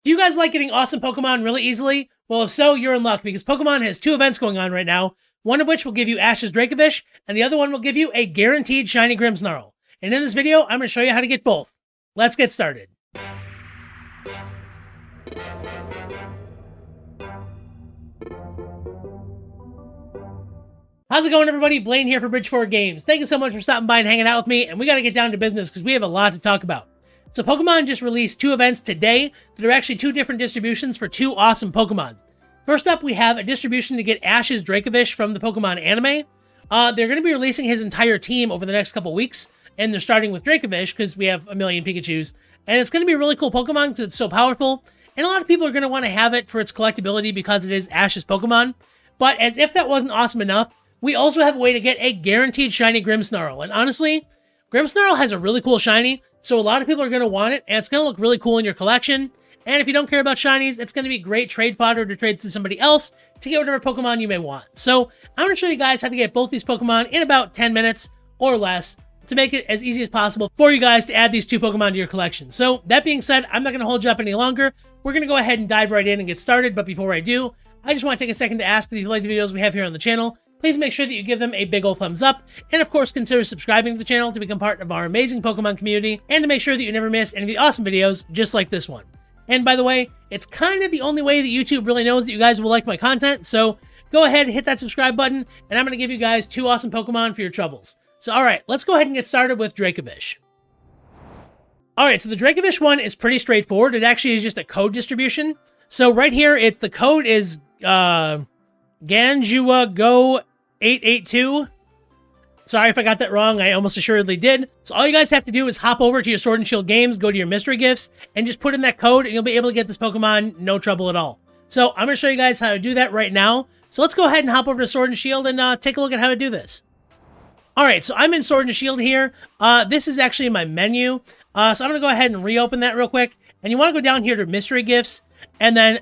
Do you guys like getting awesome Pokemon really easily? Well, if so, you're in luck, because Pokemon has 2 events going on right now, one of which will give you Ash's Dracovish, and the other one will give you a guaranteed shiny GRIMMSNARL. And in this video, I'm going to show you how to get both. Let's get started. How's it going, everybody? Blaine here for Bridge4 Games. Thank you so much for stopping by and hanging out with me, and we got to get down to business because we have a lot to talk about. So Pokemon just released 2 events today that are actually 2 different distributions for 2 awesome Pokemon. First up, we have a distribution to get Ash's Dracovish from the Pokemon anime. They're going to be releasing his entire team over the next couple weeks, and they're starting with Dracovish because we have a million Pikachus. And it's going to be a really cool Pokemon because it's so powerful, and a lot of people are going to want to have it for its collectability because it is Ash's Pokemon. But as if that wasn't awesome enough, we also have a way to get a guaranteed shiny GRIMMSNARL. And honestly, GRIMMSNARL has a really cool shiny, so a lot of people are going to want it, and it's going to look really cool in your collection. And if you don't care about shinies, it's going to be great trade fodder to trade to somebody else to get whatever Pokemon you may want. So I'm going to show you guys how to get both these Pokemon in about 10 minutes or less to make it as easy as possible for you guys to add these 2 Pokemon to your collection. So that being said, I'm not going to hold you up any longer. We're going to go ahead and dive right in and get started. But before I do, I just want to take a second to ask that if you like the videos we have here on the channel, please make sure that you give them a big ol' thumbs up, and of course consider subscribing to the channel to become part of our amazing Pokemon community, and to make sure that you never miss any of the awesome videos just like this one. And by the way, it's kind of the only way that YouTube really knows that you guys will like my content, so go ahead and hit that subscribe button, and I'm going to give you guys 2 awesome Pokemon for your troubles. So alright, let's go ahead and get started with Dracovish. Alright, so the Dracovish one is pretty straightforward. It actually is just a code distribution. So right here, the code is Ganjua Go 882. Sorry if I got that wrong, I almost assuredly did. So all you guys have to do is hop over to your Sword and Shield games, go to your mystery gifts, and just put in that code, and you'll be able to get this Pokemon no trouble at all. So I'm going to show you guys how to do that right now. So let's go ahead and hop over to Sword and Shield and take a look at how to do this. Alright, so I'm in Sword and Shield here. This is actually my menu. So I'm going to go ahead and reopen that real quick. And you want to go down here to mystery gifts, and then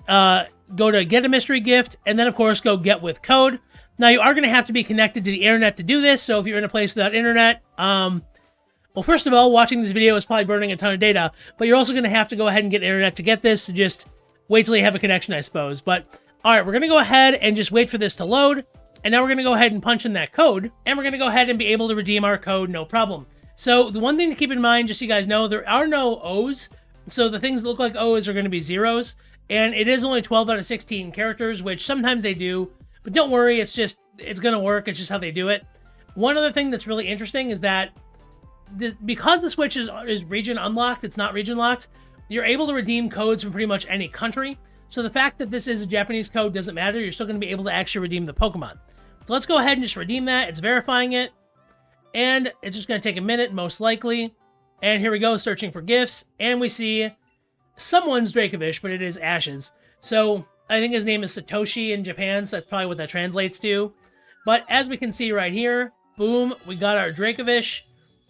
go to get a mystery gift, and then of course go get with code. Now you are going to have to be connected to the internet to do this, so if you're in a place without internet, well, first of all, watching this video is probably burning a ton of data, but you're also going to have to go ahead and get internet to get this, so just wait till you have a connection, I suppose. But alright, we're going to go ahead and just wait for this to load, and now we're going to go ahead and punch in that code, and we're going to go ahead and be able to redeem our code, no problem. So the one thing to keep in mind, just so you guys know, there are no O's, so the things that look like O's are going to be zeros. And it is only 12 out of 16 characters, which sometimes they do. But don't worry, it's going to work. It's just how they do it. One other thing that's really interesting is that because the Switch is region unlocked, it's not region locked, you're able to redeem codes from pretty much any country. So the fact that this is a Japanese code doesn't matter. You're still going to be able to actually redeem the Pokemon. So let's go ahead and just redeem that. It's verifying it. And it's just going to take a minute, most likely. And here we go, searching for gifts. And we see someone's Dracovish, but it is Ash's. So I think his name is Satoshi in Japan, so that's probably what that translates to. But as we can see right here, boom, we got our Dracovish.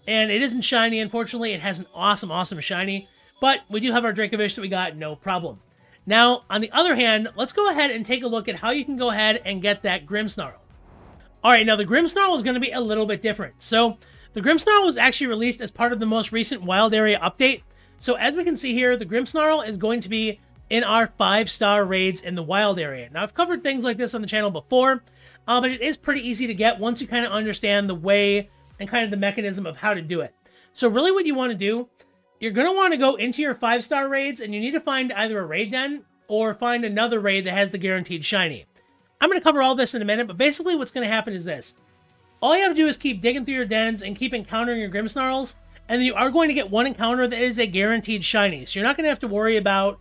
And it isn't shiny, unfortunately. It has an awesome, awesome shiny. But we do have our Dracovish that we got, no problem. Now, on the other hand, let's go ahead and take a look at how you can go ahead and get that GRIMMSNARL. Alright, now the GRIMMSNARL is going to be a little bit different. So the GRIMMSNARL was actually released as part of the most recent Wild Area update. So as we can see here, the GRIMMSNARL is going to be in our 5-star raids in the wild area. Now I've covered things like this on the channel before, but it is pretty easy to get once you kind of understand the way and kind of the mechanism of how to do it. So really what you want to do, you're going to want to go into your 5-star raids, and you need to find either a raid den or find another raid that has the guaranteed shiny. I'm going to cover all this in a minute, but basically what's going to happen is this. All you have to do is keep digging through your dens and keep encountering your GRIMMSNARLs, and then you are going to get one encounter that is a guaranteed shiny. So you're not going to have to worry about,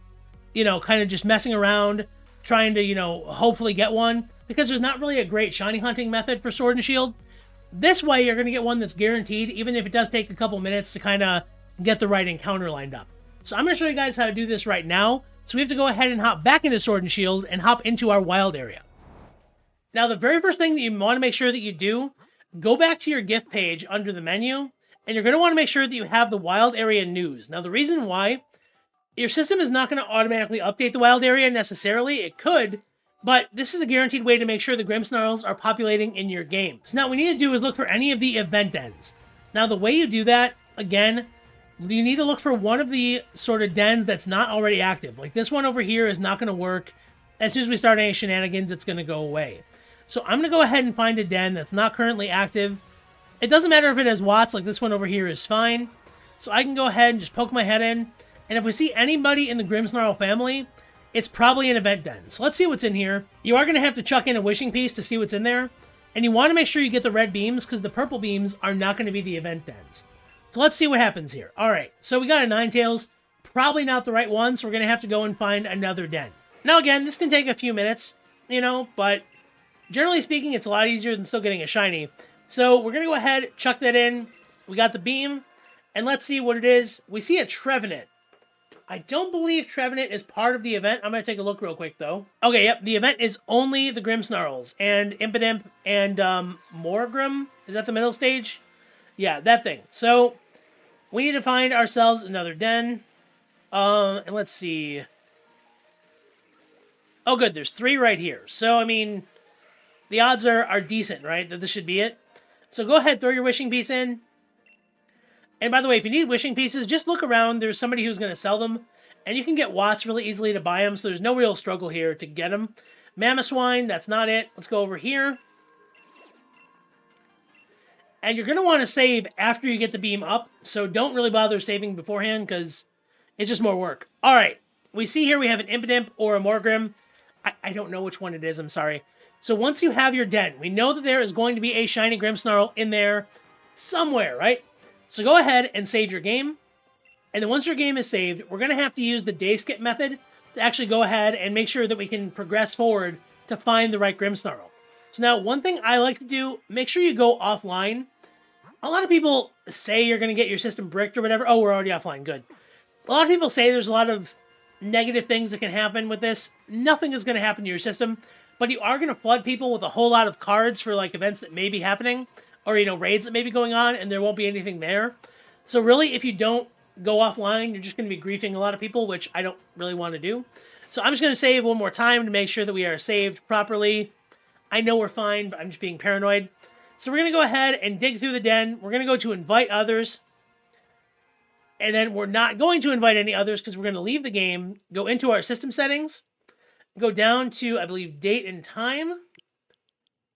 kind of just messing around, trying to, hopefully get one, because there's not really a great shiny hunting method for Sword and Shield. This way, you're going to get one that's guaranteed, even if it does take a couple minutes to kind of get the right encounter lined up. So I'm going to show you guys how to do this right now. So we have to go ahead and hop back into Sword and Shield and hop into our wild area. Now, the very first thing that you want to make sure that you do, go back to your gift page under the menu, and you're going to want to make sure that you have the wild area news. Now, the reason why, your system is not going to automatically update the wild area necessarily. It could, but this is a guaranteed way to make sure the GRIMMSNARLs are populating in your game. So now what we need to do is look for any of the event dens. Now, the way you do that, again, you need to look for one of the sort of dens that's not already active. Like this one over here is not going to work. As soon as we start any shenanigans, it's going to go away. So I'm going to go ahead and find a den that's not currently active. It doesn't matter if it has watts, like this one over here is fine. So I can go ahead and just poke my head in. And if we see anybody in the GRIMMSNARL family, it's probably an event den. So let's see what's in here. You are going to have to chuck in a wishing piece to see what's in there. And you want to make sure you get the red beams because the purple beams are not going to be the event dens. So let's see what happens here. All right, so we got a Ninetales. Probably not the right one, so we're going to have to go and find another den. Now again, this can take a few minutes, you know, but generally speaking, it's a lot easier than still getting a shiny. So we're going to go ahead, chuck that in. We got the beam, and let's see what it is. We see a Trevenant. I don't believe Trevenant is part of the event. I'm going to take a look real quick, though. Okay, yep, the event is only the GRIMMSNARLs and Impidimp and Morgrim. Is that the middle stage? Yeah, that thing. So we need to find ourselves another den. And let's see. Oh, good. There's 3 right here. So, I mean, the odds are decent, right? That this should be it. So go ahead, throw your wishing piece in. And by the way, if you need wishing pieces, just look around. There's somebody who's going to sell them. And you can get watts really easily to buy them. So there's no real struggle here to get them. Mamoswine, that's not it. Let's go over here. And you're going to want to save after you get the beam up. So don't really bother saving beforehand because it's just more work. All right. We see here we have an Impidimp or a Morgrim. I don't know which one it is. I'm sorry. So once you have your den, we know that there is going to be a shiny GRIMMSNARL in there somewhere, right? So go ahead and save your game. And then once your game is saved, we're going to have to use the day skip method to actually go ahead and make sure that we can progress forward to find the right GRIMMSNARL. So now one thing I like to do, make sure you go offline. A lot of people say you're going to get your system bricked or whatever. Oh, we're already offline. Good. A lot of people say there's a lot of negative things that can happen with this. Nothing is going to happen to your system, but you are going to flood people with a whole lot of cards for like events that may be happening or, you know, raids that may be going on and there won't be anything there. So really, if you don't go offline, you're just going to be griefing a lot of people, which I don't really want to do. So I'm just going to save one more time to make sure that we are saved properly. I know we're fine, but I'm just being paranoid. So we're going to go ahead and dig through the den. We're going to go to invite others. And then we're not going to invite any others because we're going to leave the game, go into our system settings, go down to, I believe, date and time.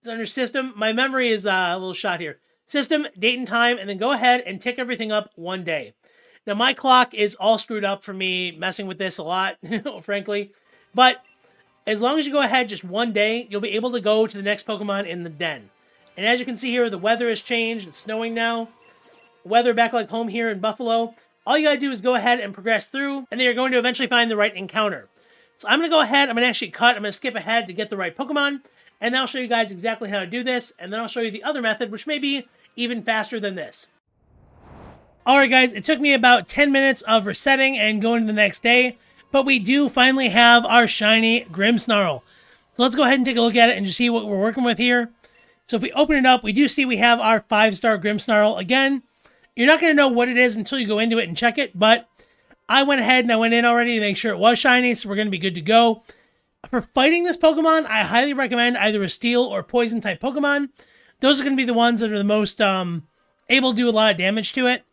It's under system. My memory is a little shot here. System, date and time, and then go ahead and tick everything up one day. Now, my clock is all screwed up for me messing with this a lot, frankly. But as long as you go ahead just one day, you'll be able to go to the next Pokemon in the den. And as you can see here, the weather has changed. It's snowing now. Weather back like home here in Buffalo. All you gotta do is go ahead and progress through, and then you're going to eventually find the right encounter. So I'm gonna go ahead, I'm gonna actually cut, I'm gonna skip ahead to get the right Pokemon, and then I'll show you guys exactly how to do this, and then I'll show you the other method, which may be even faster than this. Alright guys, it took me about 10 minutes of resetting and going to the next day, but we do finally have our shiny GRIMMSNARL. So let's go ahead and take a look at it and just see what we're working with here. So if we open it up, we do see we have our 5-star GRIMMSNARL again. You're not going to know what it is until you go into it and check it, but I went ahead and I went in already to make sure it was shiny, so we're going to be good to go. For fighting this Pokemon, I highly recommend either a Steel or Poison type Pokemon. Those are going to be the ones that are the most able to do a lot of damage to it.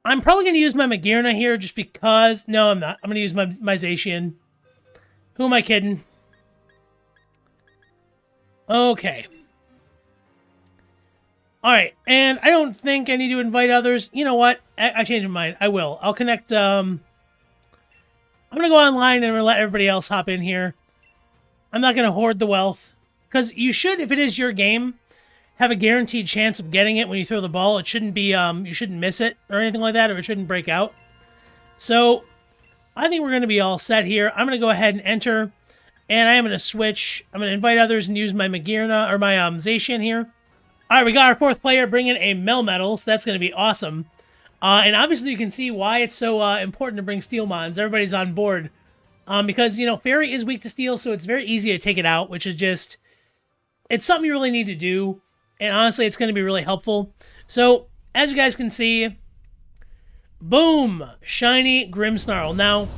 I'm probably going to use my Magearna here just because... No, I'm not. I'm going to use my Zacian. Who am I kidding? Okay. Alright, and I don't think I need to invite others. You know what? I changed my mind. I will. I'll connect, I'm going to go online and I'm going to let everybody else hop in here. I'm not going to hoard the wealth. Because you should, if it is your game, have a guaranteed chance of getting it when you throw the ball. It shouldn't be, you shouldn't miss it or anything like that, or it shouldn't break out. So, I think we're going to be all set here. I'm going to go ahead and enter, and I am going to switch. I'm going to invite others and use my Magearna, or my Zacian here. Alright, we got our 4th player bringing a Melmetal, so that's going to be awesome. And obviously you can see why it's so important to bring Steel Mons. Everybody's on board. Because, you know, Fairy is weak to Steel, so it's very easy to take it out, which is just... It's something you really need to do. And honestly, it's going to be really helpful. So, as you guys can see... Boom! Shiny GRIMMSNARL. Now,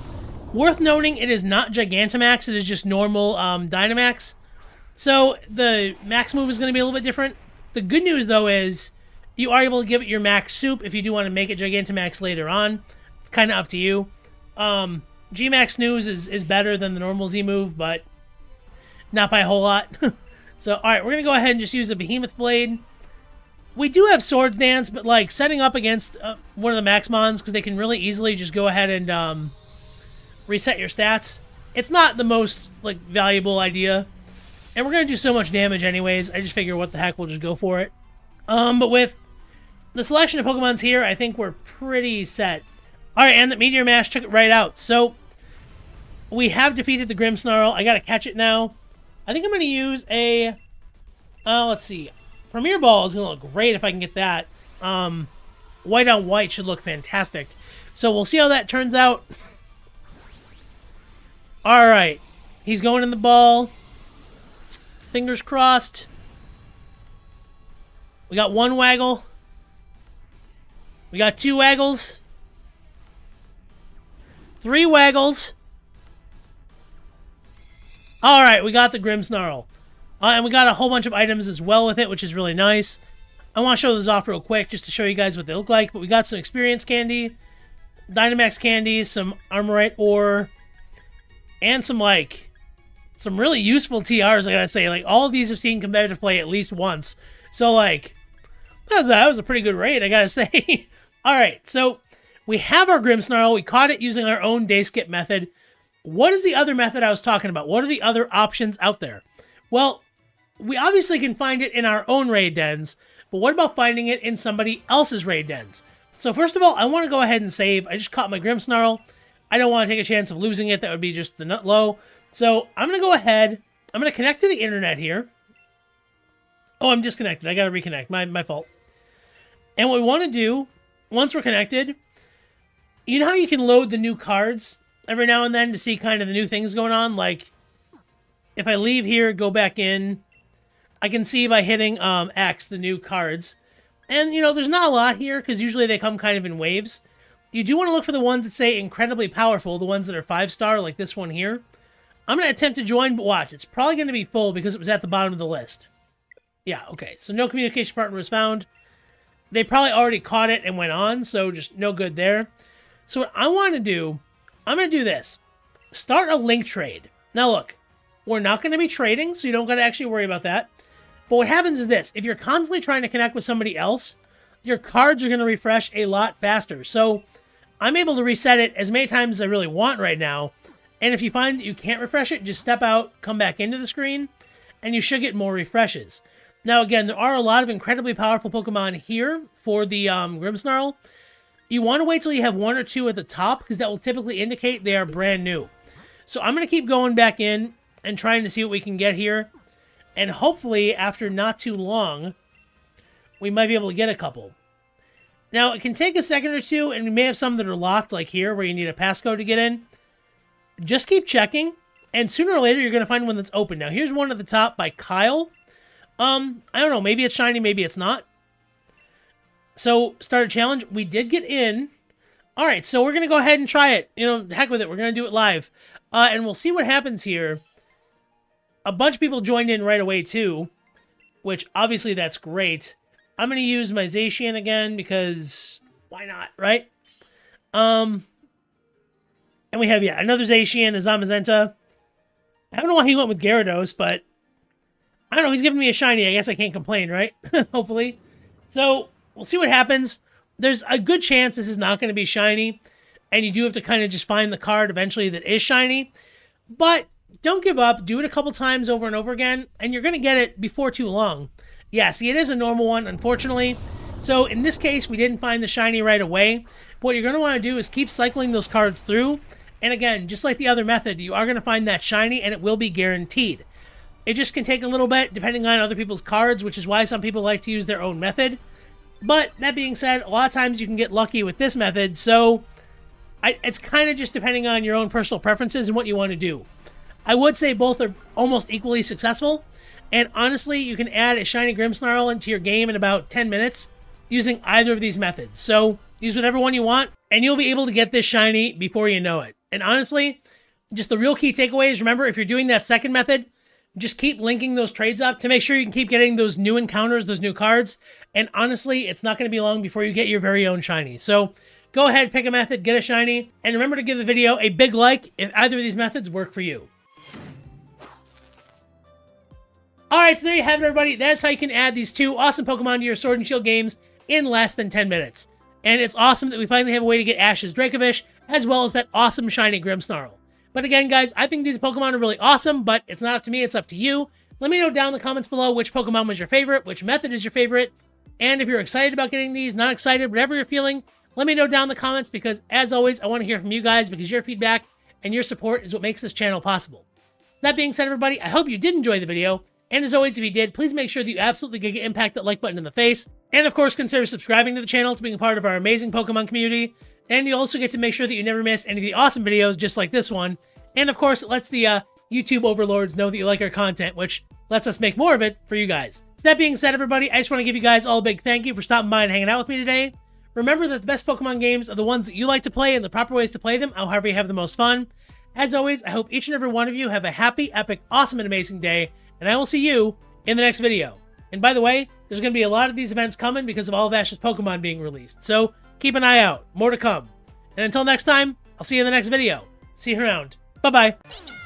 worth noting, it is not Gigantamax, it is just normal Dynamax. So, the max move is going to be a little bit different. The good news, though, is You are able to give it your max soup if you do want to make it Gigantamax later on. It's kind of up to you. G-Max Snooze is better than the normal Z move, but not by a whole lot. So, alright, we're going to go ahead and just use a Behemoth Blade. We do have Swords Dance, but, like, setting up against one of the Max Mons, because they can really easily just go ahead and reset your stats. It's not the most, like, valuable idea. And we're going to do so much damage anyways. I just figure what the heck, we'll just go for it. But with the selection of Pokemons here, I think we're pretty set. Alright, and the Meteor Mash took it right out. So, we have defeated the Grimmsnarl. I gotta catch it now. I think I'm gonna use a... let's see. Premier Ball is gonna look great if I can get that. White on white should look fantastic. So, we'll see how that turns out. Alright. He's going in the ball. Fingers crossed. We got one Waggle. We got two Waggles. 3 Waggles. Alright, we got the Grimmsnarl. And we got a whole bunch of items as well with it, which is really nice. I want to show those off real quick just to show you guys what they look like. But we got some Experience Candy, Dynamax Candies, some Armorite Ore, and some, like, some really useful TRs, I gotta say. Like, all of these have seen competitive play at least once. So, like, that was a pretty good raid, I gotta say. Alright, so we have our Grimmsnarl. We caught it using our own day skip method. What is the other method I was talking about? What are the other options out there? Well, we obviously can find it in our own raid dens, but what about finding it in somebody else's raid dens? So first of all, I want to go ahead and save. I just caught my Grimmsnarl. I don't want to take a chance of losing it. That would be just the nut low. So I'm going to go ahead. I'm going to connect to the internet here. Oh, I'm disconnected. I got to reconnect. My fault. And what we want to do, once we're connected, you know how you can load the new cards every now and then to see kind of the new things going on? Like, if I leave here, go back in, I can see by hitting X the new cards. And, you know, there's not a lot here, because usually they come kind of in waves. You do want to look for the ones that say incredibly powerful, the ones that are 5-star, like this one here. I'm going to attempt to join, but watch. It's probably going to be full because it was at the bottom of the list. Yeah, okay. So no communication partner was found. They probably already caught it and went on, so just no good there. So what I want to do, I'm going to do this. Start a link trade. Now look, we're not going to be trading, so you don't got to actually worry about that. But what happens is this. If you're constantly trying to connect with somebody else, your cards are going to refresh a lot faster. So I'm able to reset it as many times as I really want right now. And if you find that you can't refresh it, just step out, come back into the screen, and you should get more refreshes. Now again, there are a lot of incredibly powerful Pokemon here for the Grimmsnarl. You want to wait till you have 1 or 2 at the top, because that will typically indicate they are brand new. So I'm going to keep going back in and trying to see what we can get here. And hopefully, after not too long, we might be able to get a couple. Now, it can take a second or two, and we may have some that are locked, like here, where you need a passcode to get in. Just keep checking, and sooner or later, you're going to find one that's open. Now, here's one at the top by Kyle. I don't know, maybe it's shiny, maybe it's not. So, start a challenge. We did get in. All right, so we're going to go ahead and try it. You know, heck with it. We're going to do it live. And we'll see what happens here. A bunch of people joined in right away, too. Which, obviously, that's great. I'm going to use my Zacian again, because why not, right? And we have, yeah, another Zacian, a Zamazenta. I don't know why he went with Gyarados, but I don't know. He's giving me a shiny. I guess I can't complain, right? Hopefully. So, we'll see what happens. There's a good chance this is not going to be shiny, and you do have to kind of just find the card eventually that is shiny. But don't give up. Do it a couple times over and over again, and you're going to get it before too long. Yeah, see, it is a normal one, unfortunately. So, in this case, we didn't find the shiny right away. But what you're going to want to do is keep cycling those cards through. And again, just like the other method, you are going to find that shiny, and it will be guaranteed. It just can take a little bit, depending on other people's cards, which is why some people like to use their own method. But, that being said, a lot of times you can get lucky with this method, so it's kind of just depending on your own personal preferences and what you want to do. I would say both are almost equally successful, and honestly, you can add a shiny Grimmsnarl into your game in about 10 minutes using either of these methods. So, use whatever one you want, and you'll be able to get this shiny before you know it. And honestly, just the real key takeaway is, remember, if you're doing that second method, Just keep linking those trades up to make sure you can keep getting those new encounters, those new cards. And honestly, it's not going to be long before you get your very own shiny. So go ahead, pick a method, get a shiny, and remember to give the video a big like if either of these methods work for you. Alright, so there you have it, everybody. That's how you can add these 2 awesome Pokemon to your Sword and Shield games in less than 10 minutes. And it's awesome that we finally have a way to get Ash's Dracovish, as well as that awesome shiny GRIMMSNARL. But again, guys, I think these Pokemon are really awesome, but it's not up to me, it's up to you. Let me know down in the comments below which Pokemon was your favorite, which method is your favorite, and if you're excited about getting these, not excited, whatever you're feeling, let me know down in the comments, because as always, I want to hear from you guys, because your feedback and your support is what makes this channel possible. That being said, everybody, I hope you did enjoy the video, and as always, if you did, please make sure that you absolutely get impact that like button in the face, and of course, consider subscribing to the channel to being a part of our amazing Pokemon community, and you also get to make sure that you never miss any of the awesome videos just like this one. And of course, it lets the YouTube overlords know that you like our content, which lets us make more of it for you guys. So that being said, everybody, I just want to give you guys all a big thank you for stopping by and hanging out with me today. Remember that the best Pokemon games are the ones that you like to play and the proper ways to play them, however you have the most fun. As always, I hope each and every one of you have a happy, epic, awesome, and amazing day, and I will see you in the next video. And by the way, there's going to be a lot of these events coming because of all of Ash's Pokemon being released, so keep an eye out. More to come. And until next time, I'll see you in the next video. See you around. Bye-bye.